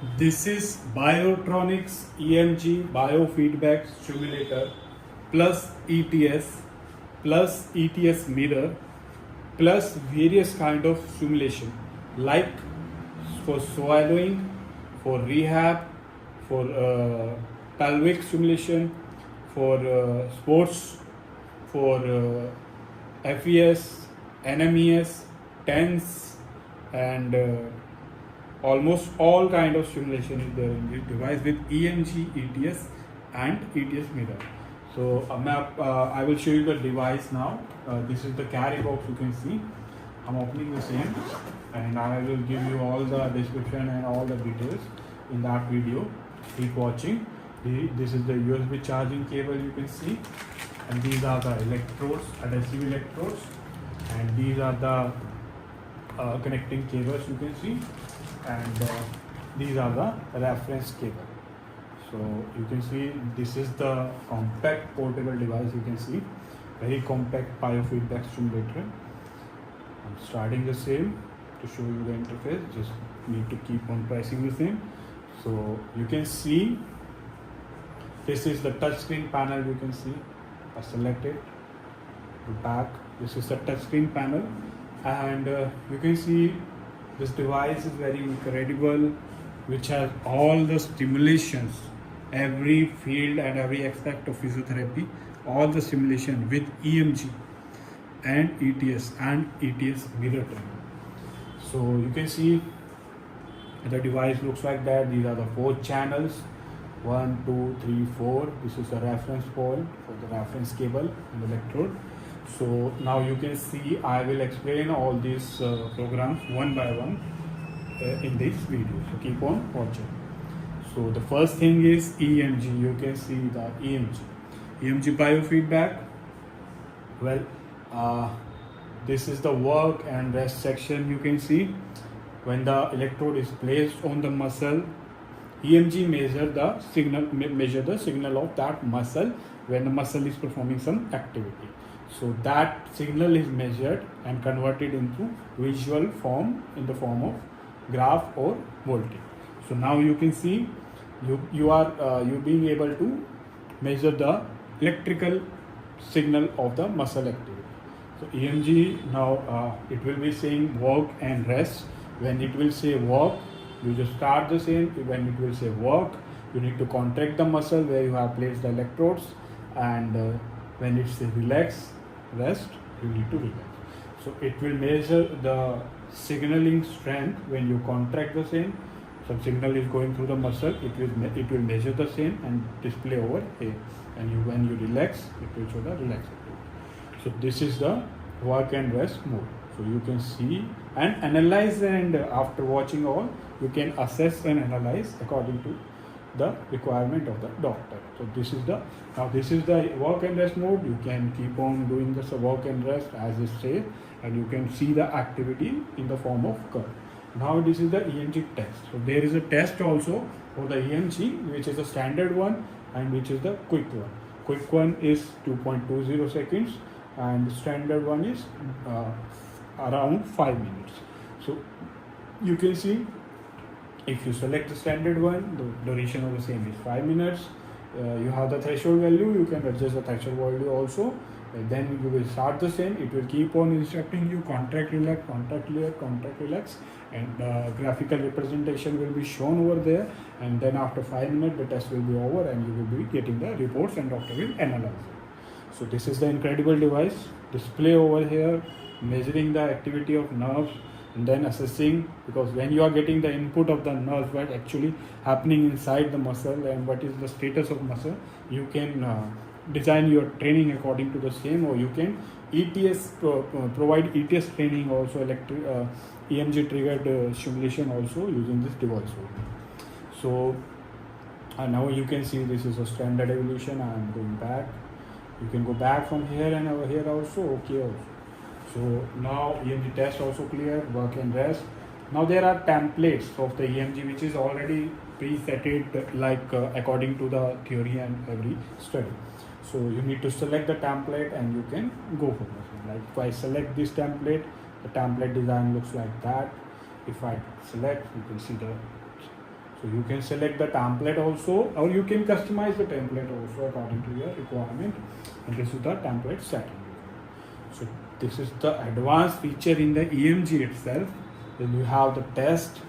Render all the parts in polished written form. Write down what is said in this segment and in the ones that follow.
This is Biotronix EMG biofeedback stimulator plus ETS mirror plus various kind of stimulation like for swallowing, for rehab, for pelvic stimulation, for sports, for FES, NMES, TENS, and almost all kind of stimulation is there in this device with EMG, ETS, and ETS mirror. So I will show you the device now. This is the carry box. You can see I'm opening the same, and I will give you all the description and all the details in that video. Keep watching. This is the USB charging cable, you can see, and these are the electrodes, adhesive electrodes, and these are the connecting cables, you can see, and these are the reference cable. So you can see this is the compact portable device. You can see very compact biofeedback stimulator. I'm starting the same to show you the interface. Just need to keep on pressing the same. So you can see this is the touchscreen panel. You can see I select it to back. This is the touchscreen panel, and you can see this device is very incredible, which has all the stimulations, every field and every aspect of physiotherapy, all the stimulation with EMG and ETS mirror training. So you can see the device looks like that. These are the 4 channels, 1, 2, 3, 4. This is the reference point for the reference cable and electrode. So now you can see I will explain all these programs one by one in this video. So keep on watching. So the first thing is EMG. You can see the EMG biofeedback. Well, this is the work and rest section. You can see when the electrode is placed on the muscle, EMG measure the signal of that muscle when the muscle is performing some activity. So that signal is measured and converted into visual form in the form of graph or voltage. So now you can see you being able to measure the electrical signal of the muscle activity. So EMG now it will be saying work and rest. When it will say work, you just start the same. When it will say work, you need to contract the muscle where you have placed the electrodes, and when it says relax, rest, you need to relax. So it will measure the signaling strength when you contract the same. Some signal is going through the muscle, it will measure the same and display over here. And when you relax, it will show the relax activity. So this is the work and rest mode. So you can see and analyze, and after watching all, you can assess and analyze according to the requirement of the doctor. So this is the work and rest mode. You can keep on doing this work and rest as it says, and you can see the activity in the form of curve. Now this is the EMG test. So there is a test also for the EMG, which is a standard one and which is the quick one. Quick one is 2.20 seconds and the standard one is around 5 minutes. So you can see if you select the standard one, the duration of the same is 5 minutes. You have the threshold value, you can adjust the threshold value also. Then you will start the same. It will keep on instructing you contract, relax, contract, relax, contract, relax, and graphical representation will be shown over there. And then after 5 minutes, the test will be over, and you will be getting the reports, and doctor will analyze it. So this is the incredible device. Display over here, measuring the activity of nerves, and then assessing, because when you are getting the input of the nerves, what actually happening inside the muscle and what is the status of muscle, you can design your training according to the same, or you can provide ETS training also, EMG-triggered stimulation also using this device only. So now you can see this is a standard evolution. I am going back. You can go back from here and over here also, okay also. So now EMG test also clear, work and rest. Now there are templates of the EMG which is already presetted like according to the theory and every study. So you need to select the template and you can go for this. Like if I select this template, the template design looks like that. If I select, you can see the So you can select the template also, or you can customize the template also according to your requirement. And this is the template setting. So this is the advanced feature in the EMG itself. Then you have the test,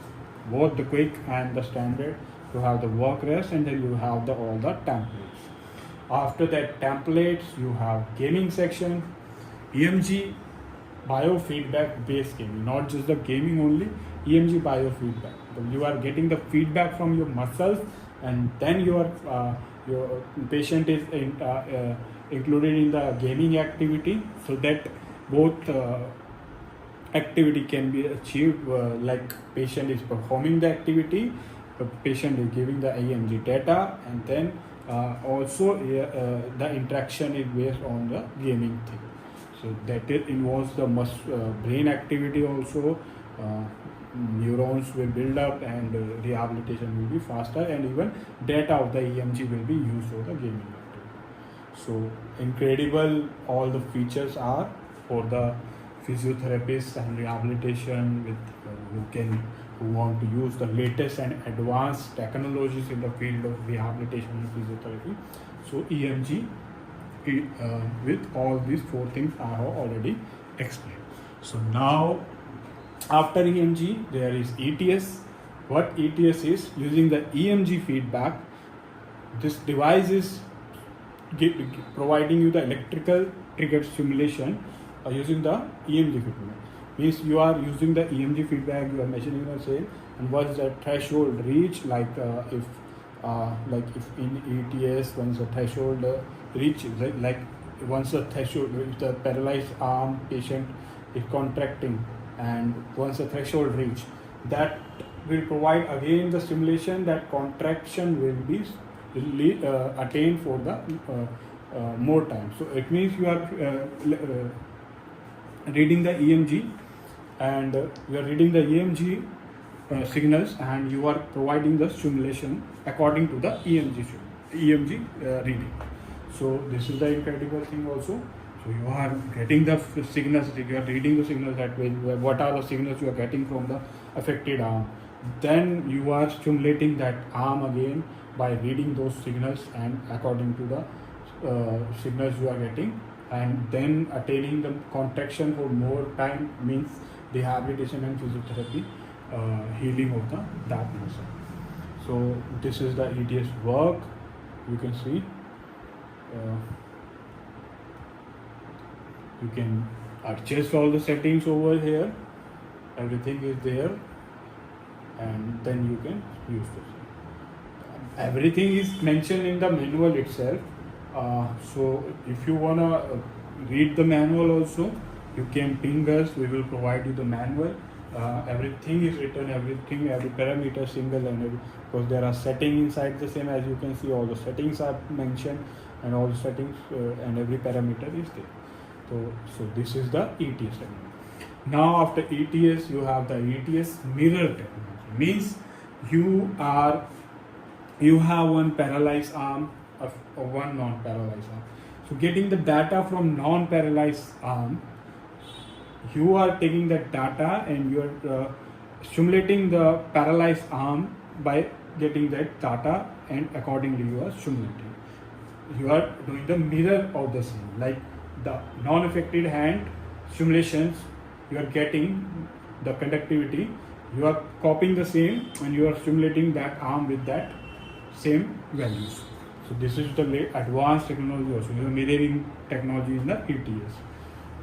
both the quick and the standard. You have the work rest, and then you have all the templates. After that templates, you have gaming section, EMG biofeedback based gaming, not just the gaming only, EMG biofeedback. So you are getting the feedback from your muscles, and then your patient is included in the gaming activity, so that both activity can be achieved, like patient is performing the activity, the patient is giving the EMG data, and then also the interaction is based on the gaming thing. So that it involves the brain activity also. Neurons will build up, and rehabilitation will be faster, and even data of the EMG will be used for the gaming activity. So incredible all the features are for the physiotherapists and rehabilitation with who want to use the latest and advanced technologies in the field of rehabilitation and physiotherapy. So EMG with all these 4 things I have already explained. So now after EMG there is ETS. What ETS is? Using the EMG feedback, this device is providing you the electrical triggered stimulation using the EMG feedback. Means you are using the EMG feedback, you are measuring the same, and once the threshold reach, like if in ETS, once the threshold reaches, like once the threshold, if the paralyzed arm patient is contracting, and once the threshold reach, that will provide again the stimulation. That contraction will be attained for the more time. So it means you are reading the EMG, and you are reading the EMG signals, and you are providing the stimulation according to the EMG reading. So this is the incredible thing also. So you are getting the signals, you are reading the signals, that way what are the signals you are getting from the affected arm. Then you are stimulating that arm again by reading those signals, and according to the signals you are getting, and then attaining the contraction for more time, means rehabilitation and physiotherapy, healing of that muscle. So this is the ETS work. You can see you can adjust all the settings over here. Everything is there, and then you can use this. Everything is mentioned in the manual itself. So if you wanna read the manual also, you can ping us. We will provide you the manual. Everything is written, every parameter single, and because there are settings inside the same. As you can see, all the settings are mentioned, and all the settings and every parameter is there. So this is the ETS technology. Now after ETS, you have the ETS mirror technology. Means you have one paralyzed arm or one non-paralyzed arm. So getting the data from non-paralyzed arm, you are taking that data and you are stimulating the paralyzed arm by getting that data, and accordingly you are stimulating. You are doing the mirror of the same, like the non-affected hand stimulations, you are getting the conductivity, you are copying the same, and you are stimulating that arm with that same values. So this is the advanced technology also, the mirroring technology in the ETS.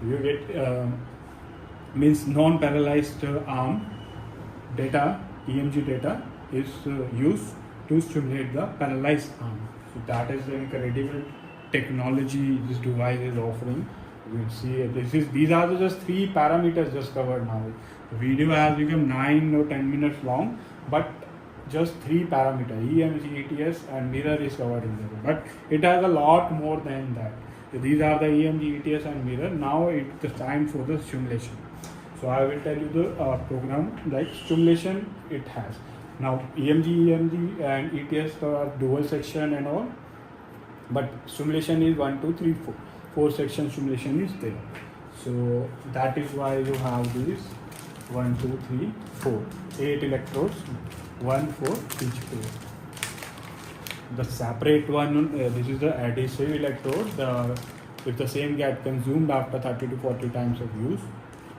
You get means non-paralyzed arm data, EMG data is used to stimulate the paralyzed arm. So that is the incredible technology this device is offering. You will see these are just 3 parameters just covered now. The video has become 9 or 10 minutes long, but just 3 parameters, EMG, ETS and mirror is covered in there. But it has a lot more than that. So these are the EMG, ETS and mirror. Now it's the time for the stimulation. So I will tell you the program, like stimulation it has. Now EMG and ETS are dual section and all, but stimulation is 1, 2, 3, 4. 4 section stimulation is there. So that is why you have these 1, 2, 3, 4, 8 electrodes one for each pair. The separate one, this is the adhesive electrode. If the same get consumed after 30 to 40 times of use,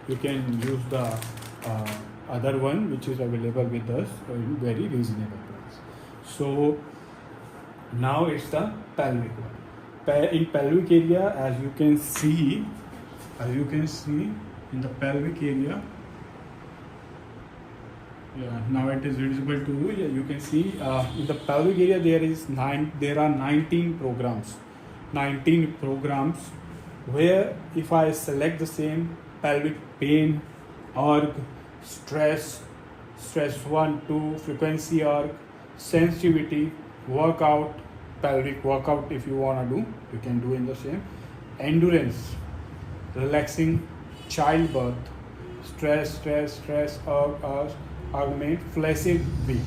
you can use the other one which is available with us in very reasonable price. So now it's the pelvic one. In pelvic area, as you can see in the pelvic area, now it is visible to you. You can see in the pelvic area there are 19 programs. 19 programs where if I select the same pelvic pain, org, stress 1, 2, frequency org, sensitivity, workout, pelvic workout if you want to do, you can do in the same, endurance, relaxing, childbirth, stress, augment, flaccid weak.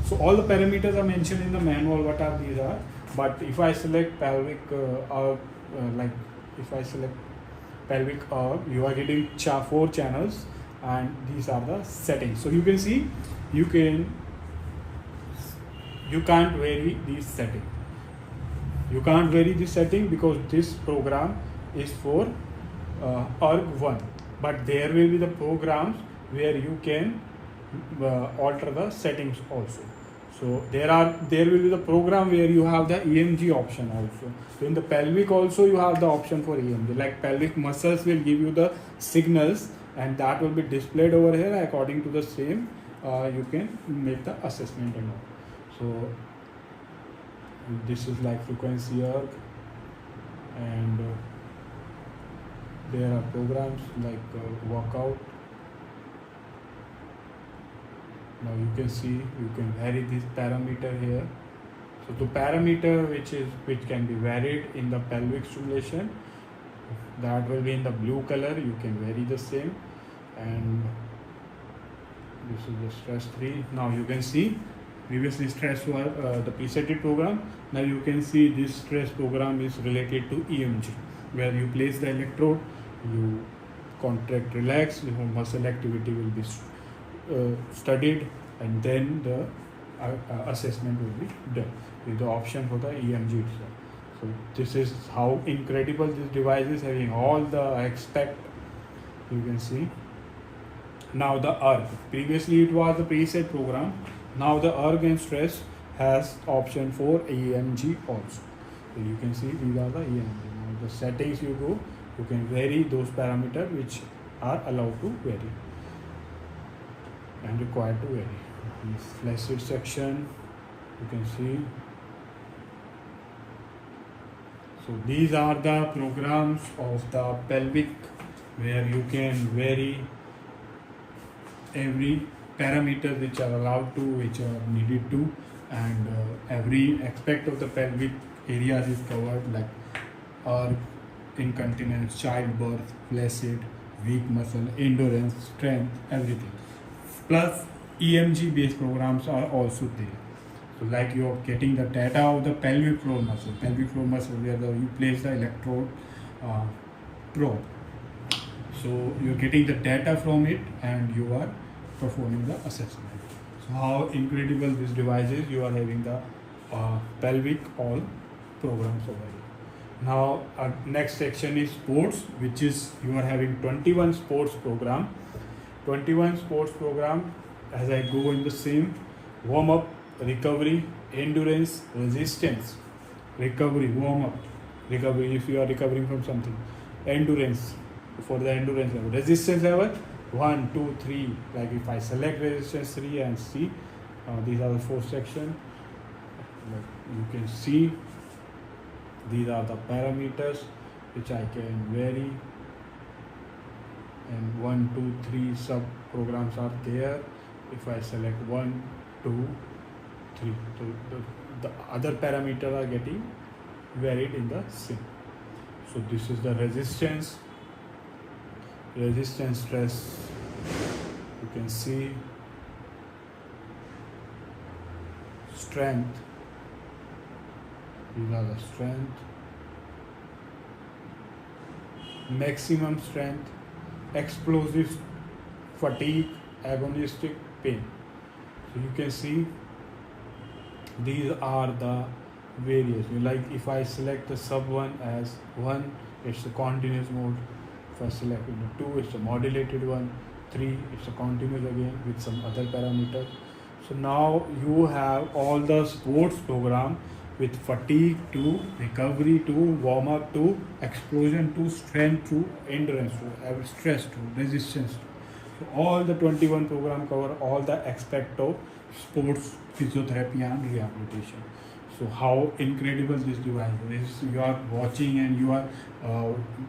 So all the parameters are mentioned in the manual what are these are. But if I select pelvic if I select pelvic you are getting 4 channels, and these are the settings. So you can see you can't vary this setting. You can't vary this setting because this program is for org1, but there will be the programs where you can alter the settings also. So there will be the program where you have the EMG option also. So in the pelvic also you have the option for EMG. Like pelvic muscles will give you the signals, and that will be displayed over here. According to the same, you can make the assessment and all. So this is like frequency erg, and there are programs like workout. Now you can see you can vary this parameter here. So the parameter which can be varied in the pelvic stimulation, that will be in the blue color. You can vary the same, and this is the stress 3. Now you can see previously stress was the presetted program. Now you can see this stress program is related to EMG, where you place the electrode, you contract, relax, your muscle activity will be studied, and then the assessment will be done with the option for the EMG itself. So this is how incredible this device is, having all the aspect you can see. Now the ERG, previously it was the preset program. Now the ERG and stress has option for EMG also. So you can see these are the EMG. Now the settings you go, you can vary those parameters which are allowed to vary and required to vary. This flaccid section you can see. So these are the programs of the pelvic where you can vary every parameter which are allowed to, which are needed to, and every aspect of the pelvic areas is covered, like incontinence, childbirth, flaccid, weak muscle, endurance, strength, everything. Plus EMG based programs are also there. So like you are getting the data of the pelvic floor muscle where you place the electrode probe. So you are getting the data from it and you are performing the assessment. So how incredible this device is. You are having the pelvic all programs over here. Now next section is sports, which is you are having 21 sports program. 21 sports program, as I go in the same: warm up, recovery, endurance, resistance, recovery, warm up, recovery if you are recovering from something, endurance for the endurance level, resistance level 1, 2, 3. Like if I select resistance 3 and see, these are the 4 sections. Like you can see these are the parameters which I can vary, and 1, 2, 3 sub programs are there. If I select 1, 2, 3, so the other parameters are getting varied in the same. So this is the resistance stress, you can see strength, these are the strength, maximum strength, explosive, fatigue, agonistic, pain. So you can see these are the various. Like if I select the sub 1 as 1, it's a continuous mode. If I select 2, it's a modulated one. 3, it's a continuous again with some other parameter. So now you have all the sports program with fatigue to recovery to warm up to explosion to strength to endurance to stress to resistance. So all the 21 program cover all the aspect of sports physiotherapy and rehabilitation. So how incredible this device is. You are watching and you are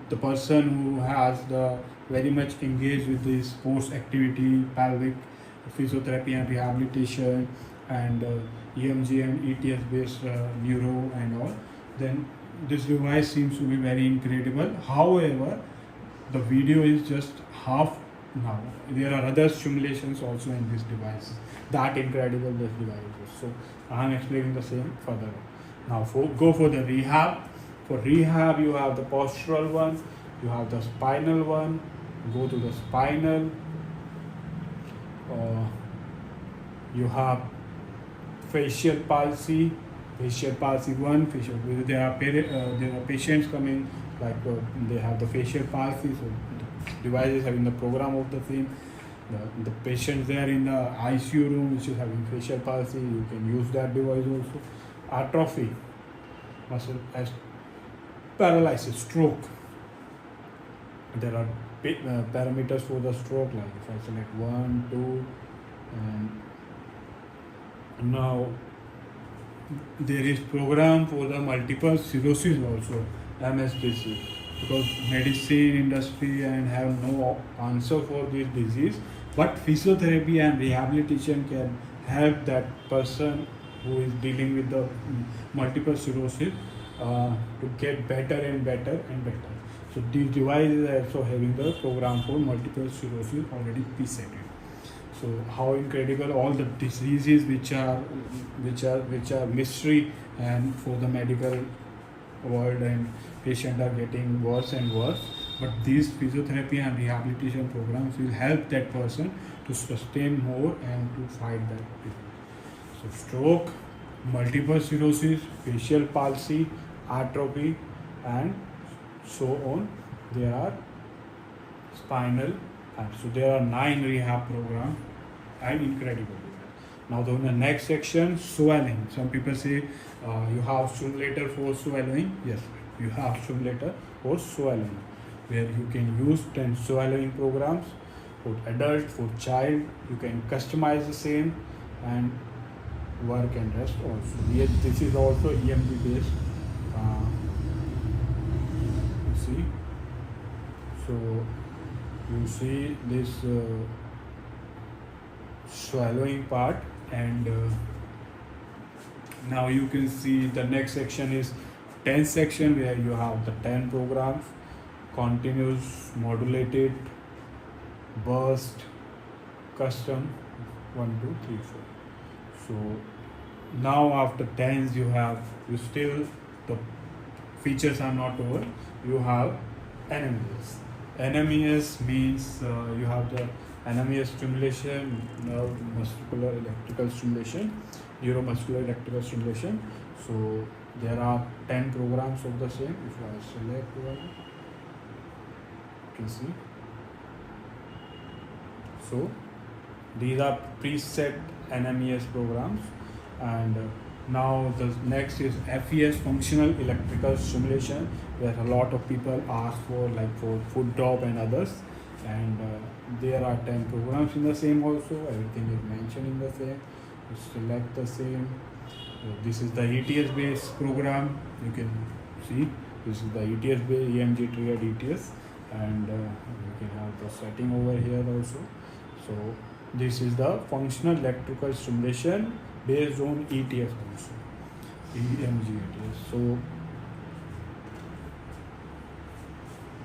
the person who has the very much engaged with this sports activity, pelvic physiotherapy and rehabilitation, and EMG and ETS based neuro and all. Then this device seems to be very incredible. However, the video is just half now. There are other simulations also in this device. That incredible this device is. So I am explaining the same further. Now go for the rehab. For rehab you have the postural one, you have the spinal one. Go to the spinal. You have facial palsy 1, facial. There are patients coming like they have the facial palsy, so the device is having the program of the same. The patients there in the ICU room which is having facial palsy, you can use that device also. Atrophy, muscle as paralysis, stroke. There are parameters for the stroke, like if I select 1, 2, and now there is program for the multiple sclerosis also, MSDC, because medicine industry and have no answer for this disease, but physiotherapy and rehabilitation can help that person who is dealing with the multiple sclerosis to get better and better and better. So these devices are also having the program for multiple sclerosis already preset. So how incredible all the diseases which are mystery and for the medical world, and patients are getting worse and worse. But these physiotherapy and rehabilitation programs will help that person to sustain more and to fight that disease. So stroke, multiple sclerosis, facial palsy, atrophy, and so on. There are spinal. So there are 9 rehab programs and incredible. Now the next section, swallowing. Some people say you have simulator for swallowing. Yes, you have simulator for swallowing, where you can use 10 swallowing programs for adult, for child. You can customize the same and work and rest also. Yes, this is also EMG based. See, so you see this swallowing part, and now you can see the next section is 10 section, where you have the 10 programs: continuous, modulated, burst, custom, 1, 2, 3, 4. So now after 10s you still, the features are not over. You have NMES. NMES means you have the NMES stimulation, neuromuscular electrical stimulation, neuromuscular electrical stimulation. So there are 10 programs of the same. If I select one, you can see. So these are preset NMES programs, and now the next is FES, functional electrical stimulation, where a lot of people ask for, like for foot drop and others, and there are 10 programs in the same also. Everything is mentioned in the same. You select the same. So this is the ETS based program. You can see this is the ETS based EMG-triggered ETS, and you can have the setting over here also. So this is the functional electrical stimulation based on ETS also, EMG ETS. So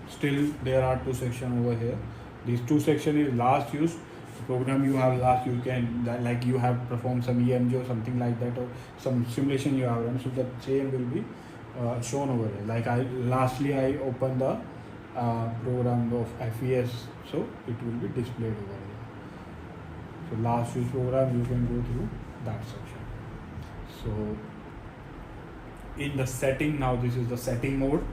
still there are 2 sections over here. These 2 sections is last use. The program you have last, you can, like you have performed some EMG or something like that, or some simulation you have run, so the same will be shown over here. Like I opened the program of FES, so it will be displayed over here. So last week's program you can go through that section. So in the setting, now this is the setting mode.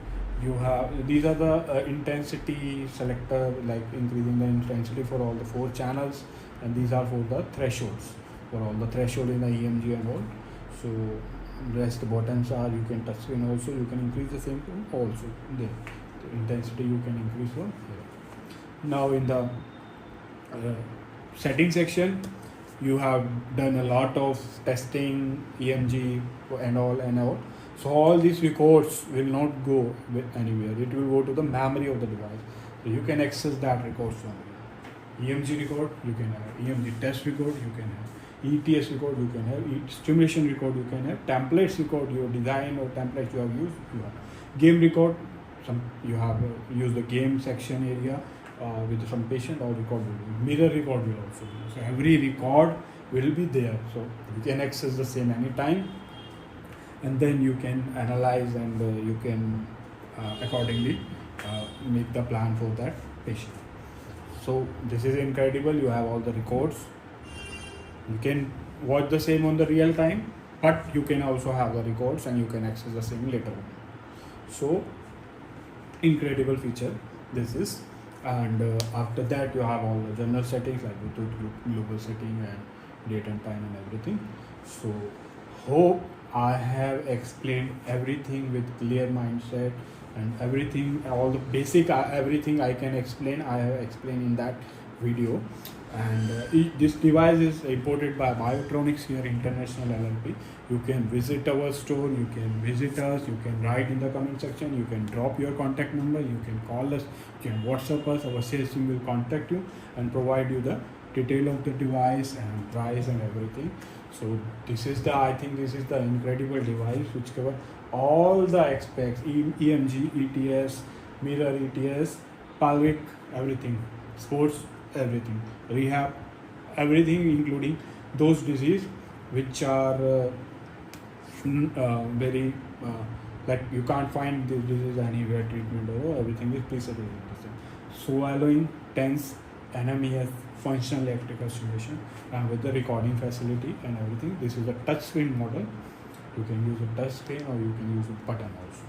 You have, these are the intensity selector, like increasing the intensity for all the 4 channels, and these are for the thresholds, for all the threshold in the EMG and all. So rest buttons are, you can touch screen also, you can increase the same thing also there. The intensity you can increase from here. Now in the setting section, you have done a lot of testing, EMG and all. So all these records will not go anywhere. It will go to the memory of the device. So you can access that records from here. EMG record you can have, EMG test record you can have, ETS record you can have, stimulation record you can have, templates record your design or templates you have used you have, game record, some you have used the game section area with some patient, or record will be, mirror record will also be. So every record will be there. So you can access the same anytime, and then you can analyze and you can accordingly make the plan for that patient. So this is incredible. You have all the records. You can watch the same on the real time, but you can also have the records and you can access the same later on. So incredible feature this is. And after that you have all the general settings like Bluetooth global setting and date and time and everything. So hope I have explained everything with clear mindset, and everything, all the basic everything I can explain, I have explained in that video. And this device is imported by Biotronix here, International LLP. You can visit our store, you can visit us, you can write in the comment section, you can drop your contact number, you can call us, you can WhatsApp us. Our sales team will contact you and provide you the detail of the device and price and everything. So this is the, I think this is the incredible device which cover all the aspects, EMG, ETS, mirror ETS, pelvic, everything, sports, everything, rehab, everything, including those diseases which are very like you can't find this disease anywhere, treatment or everything is preserved. Swallowing, tense, NMES, functional electrical stimulation, with the recording facility and everything. This is a touch screen model. You can use a touch screen or you can use a button also.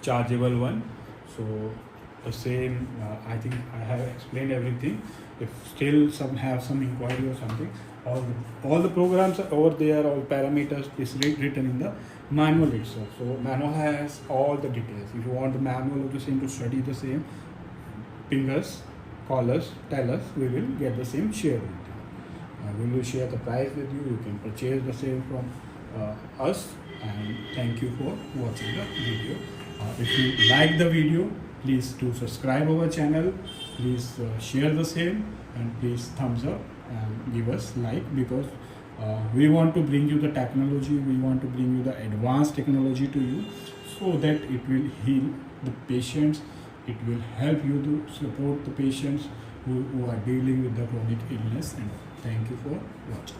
Chargeable one. So the same, I think I have explained everything. If still some have some inquiry or something, all the programs are over there, all parameters is written in the manual itself. So manual has all the details. If you want the manual of the same to study the same, ping us, call us, tell us, we will get the same share with you. We will share the price with you. You can purchase the same from us. And thank you for watching the video. If you like the video, please do subscribe our channel, please share the same, and please thumbs up and give us like, because we want to bring you the technology, we want to bring you the advanced technology to you, so that it will heal the patients, it will help you to support the patients who are dealing with the chronic illness. And thank you for watching.